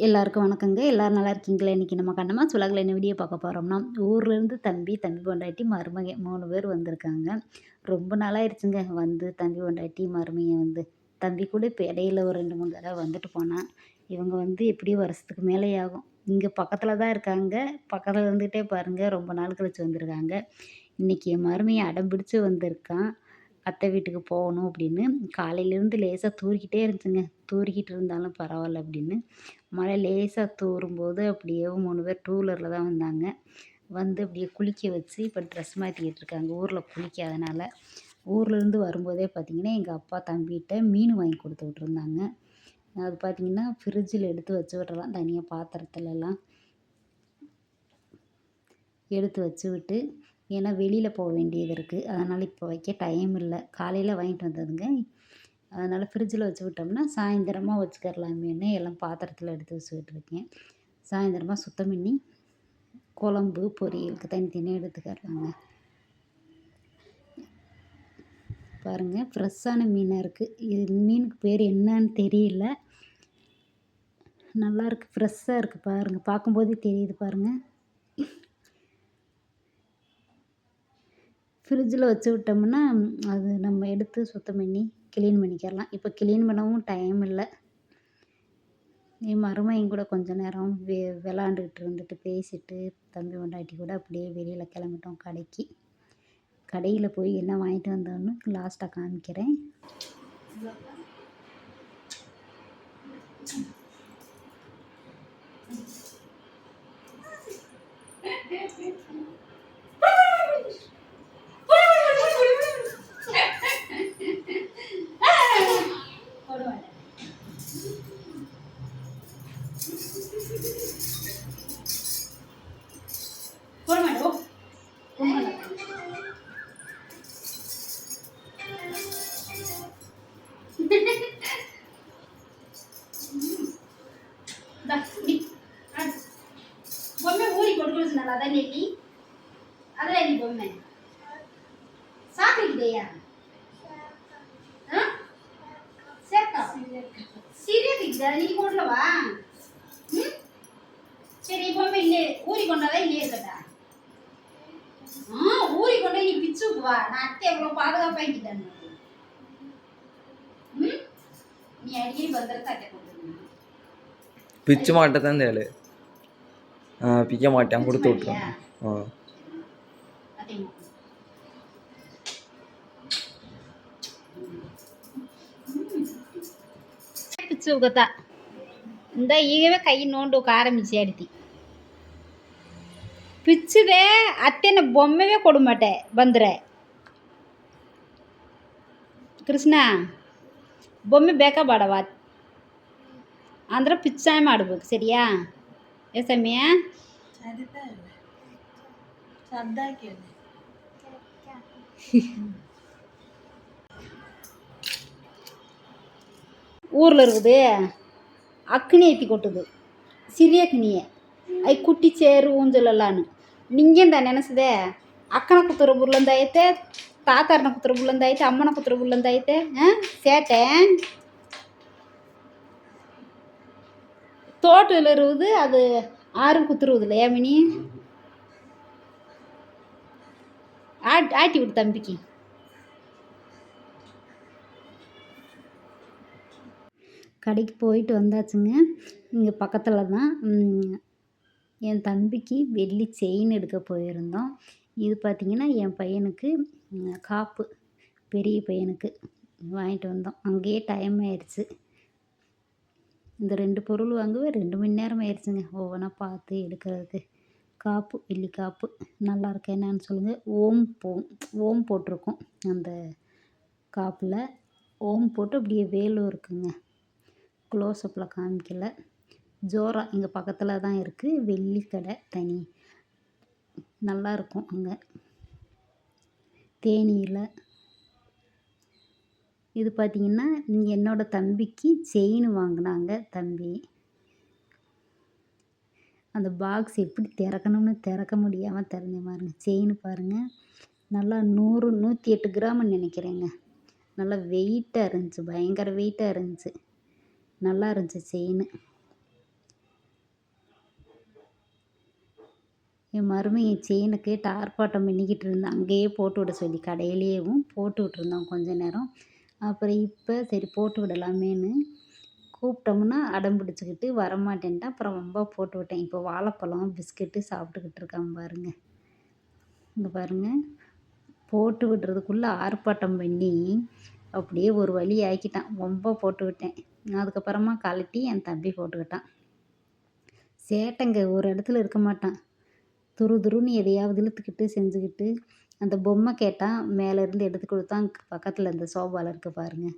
எல்லாருக்கும் வணக்கங்க. எல்லாரும் நல்லா இருக்கீங்களா? இன்னைக்கு நம்ம கண்ணம்மா சுலகில என்ன வீடியோ பார்க்க போறோம்னா, ஊர்லேருந்து தம்பி, தம்பி பொண்டாட்டி, மருமகன் 3 பேர் வந்திருக்காங்க. ரொம்ப நாளாயிருச்சுங்க வந்து தம்பி பொண்டாட்டி, மருமகன் வந்து. தம்பி கூட இப்ப இடையில ஒரு 2, 3 தடவ வந்துட்டு போனான். இவங்க வந்து எப்படியும் வருஷத்துக்கு மேலே ஆகும். இங்க பக்கத்துல தான் இருக்காங்க. பக்கத்துல இருந்துட்டே பாருங்க, ரொம்ப நாள் கழிச்சு வந்திருக்காங்க. இன்னைக்கு என் மருமகன் அடம் பிடிச்சு வந்திருக்கான். அத்தை வீட்டுக்கு போகணும் அப்படின்னு. காலையிலேருந்து லேசா தூறிக்கிட்டே இருந்துச்சுங்க. தூறிக்கிட்டு இருந்தாலும் பரவாயில்ல அப்படின்னு. மழை லேசா தூறும்போது அப்படியே 3 பேர் டூ வீலரில் தான் வந்தாங்க. வந்து அப்படியே குளிக்க வச்சு இப்போ ட்ரெஸ் மாற்றிக்கிட்டு இருக்காங்க. ஊரில் குளிக்காதனால. ஊர்லேருந்து வரும்போதே பார்த்திங்கன்னா, எங்கள் அப்பா தம்பிகிட்ட மீன் வாங்கி கொடுத்து விட்ருந்தாங்க. அது பார்த்திங்கன்னா, ஃப்ரிட்ஜில் எடுத்து வச்சு விட்றலாம் தனியாக பாத்திரத்துலலாம் எடுத்து வச்சு விட்டு, ஏன்னா வெளியில் போக வேண்டியது இருக்குது. அதனால் இப்போ வைக்க டைம் இல்லை. காலையில் வாங்கிட்டு வந்ததுங்க. அதனால் ஃப்ரிட்ஜில் வச்சு விட்டோம்னா சாயந்தரமா வச்சுக்கிறலாமேன்னு எல்லாம் பாத்திரத்தில் எடுத்து வச்சுக்கிட்டு இருக்கேன். சாயந்தரமா சுத்தம் பண்ணி குழம்பு, பொரியலுக்கு தனித்தனியாக எடுத்துக்கிறலாங்க. பாருங்கள், ஃப்ரெஷ்ஷான மீனாக இருக்குது. இது மீனுக்கு பேர் என்னன்னு தெரியல. நல்லாயிருக்கு, ஃப்ரெஷ்ஷாக இருக்குது பாருங்கள். பார்க்கும்போதே தெரியுது பாருங்கள். ஃப்ரிட்ஜில் வச்சு விட்டோம்னா அது நம்ம எடுத்து சுத்தம் பண்ணி க்ளீன் பண்ணிக்கிறலாம். இப்போ க்ளீன் பண்ணவும் டைம் இல்லை. என் மருமகன் கூட கொஞ்ச நேரம் விளாண்டுக்கிட்டு இருந்துட்டு பேசிட்டு தம்பி பொண்டாட்டி கூட அப்படியே வெளியில் கிளம்பிட்டோம் கடைக்கு. கடையில் போய் என்ன வாங்கிட்டு வந்தோன்னு லாஸ்ட்டாக காமிக்கிறேன். బొమ్మె ఊరి కొడుకులున్నారు అదే అదే నీ బొమ్మె సాకిదయ్యా சேர்க்கா சீரியஸ் இருக்கு நீ போடலவா சரி பொம்மை இல்லே ஊறி கொண்டாதா இல்லையே இருக்கட்டா ஊறி கொண்டா நீ பிச்சுக்கு வா நான் அத்தை எவ்வளோ பாதுகாப்பாக்கிட்டேன் நீ அடிக்கடி வந்துடுறது அத்தை கொண்டு பிச்சு மாட்டதான் தேவை பிக்க மாட்டேன் கொடுத்து விட்டுருவேன். பிச்சு உகத்தா இந்த ಈಗವೇ ಕೈ ನೋಡೋಕೆ ಆರಂಭಿಸಿ ಅಡ್ತಿ ಪಿಚ್ಚಿದೆ ಅತ್ತೆನ ಬೊಮ್ಮೆವೇ ಕೊಡುಮಟೆ ಬಂದರೆ ಕೃಷ್ಣ ಬೊಮ್ಮೆ ಬೇಕಾ ಬೇಡವ ಅಂದ್ರೆ ಪಿಚ್ಚಾಯ ಮಾಡ್ಬೇಕು ಸರಿಯಾ ಎಸಮ್ಯ ஊரில் இருக்குது அக்னி ஏற்றி கொட்டுது சிறிய அக்னியை అవి కుట్టి చేరు ఊంజలలాను నింగిందా నెనసదే అక్కన కుతుర బుర్లంద అయితే తాతారన కుతుర బుర్లంద అయితే అమ్మన కుతుర బుర్లంద అయితే சேட்டை தோட்டில் இருக்குது அது ஆறும் குத்துருவது இல்லையா மினி ஆட்டி விடு தம்பிக்கு. கடைக்கு போயிட்டு வந்தாச்சுங்க. இங்கே பக்கத்தில் தான் என் தம்பிக்கு வெள்ளி செயின் எடுக்க போயிருந்தோம். இது பார்த்திங்கன்னா என் பையனுக்கு காப்பு, பெரிய பையனுக்கு வாங்கிட்டு வந்தோம். அங்கேயே டைம் ஆயிடுச்சு. இந்த 2 பொருள் வாங்கவே 2 மணி நேரம் ஆயிடுச்சுங்க ஒவ்வொன்றா பார்த்து எடுக்கிறதுக்கு. காப்பு, வெள்ளி காப்பு நல்லா இருக்கா என்னன்னு சொல்லுங்கள். ஓம் போட்டிருக்கோம் அந்த காப்பில். ஓம் போட்டு அப்படியே வேலும் இருக்குங்க. க்ளோஸ்அப்பில் காமிக்கல. ஜோரா இங்கே பக்கத்தில் தான் இருக்குது. வெள்ளி கடை தனி நல்லாயிருக்கும் அங்கே தேனியில். இது பார்த்திங்கன்னா என்னோடய தம்பிக்கு செயின் வாங்கினாங்க தம்பி. அந்த பாக்ஸ் எப்படி திறக்கணும்னு திறக்க முடியாமல் திறந்த பாருங்க. செயின் பாருங்கள், நல்லா 108 கிராம்னு நினைக்கிறேங்க. நல்லா வெயிட்டாக இருந்துச்சு, பயங்கர வெயிட்டாக இருந்துச்சு. நல்லா இருந்துச்சு செயின். என் மருமகன் செயினுக்கு டார்பாட்டம் பின்னிக்கிட்டு இருந்தேன். அங்கேயே போட்டு விட சொல்லி கடையிலேயேவும் போட்டு விட்டுருந்தோம் கொஞ்ச நேரம். அப்புறம் இப்போ சரி போட்டு விடலாமேன்னு கூப்பிட்டோம்னா அடம் பிடிச்சிக்கிட்டு வரமாட்டேன்ட்டான். அப்புறம் ரொம்ப போட்டு விட்டேன். இப்போ வாழைப்பழம், பிஸ்கெட்டு சாப்பிட்டுக்கிட்டு இருக்கான் பாருங்க. இங்க பாருங்க. போட்டு விடுறதுக்குள்ளே ஆர்ப்பாட்டம் பண்ணி அப்படியே ஒரு வழி ஆக்கிட்டான். ரொம்ப போட்டு விட்டேன். அதுக்கப்புறமா கழட்டி என் தம்பி போட்டுக்கிட்டான். சேட்டைங்க ஒரு இடத்துல இருக்க மாட்டான். துரு துருன்னு எதையாவது இழுத்துக்கிட்டு செஞ்சுக்கிட்டு அந்த பொம்மை கேட்டான். மேலேருந்து எடுத்து கொடுத்தான். பக்கத்தில் இந்த சோபாவில் இருக்கு பாருங்க.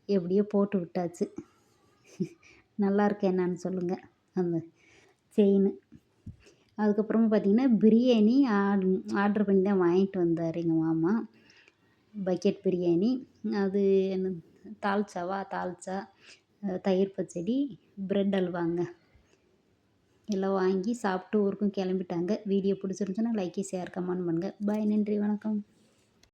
எப்படியோ போட்டு விட்டாச்சு. நல்லா இருக்கா என்னான்னு சொல்லுங்கள் அந்த செயினு. அதுக்கப்புறமா பார்த்தீங்கன்னா பிரியாணி ஆர்டர் பண்ணி தான் வாங்கிட்டு வந்தார் எங்கள் மாமா. பக்கெட் பிரியாணி. அது என்ன தால்ச்சா, தயிர் பச்சடி, பிரெட் அல்வாங்க. எல்லாம் வாங்கி சாப்பிட்டு ஊருக்கும் கிளம்பிட்டாங்க. வீடியோ பிடிச்சிருந்துச்சுன்னா லைக், ஷேர், கமெண்ட் பண்ணுங்கள். பாய், நன்றி, வணக்கம்.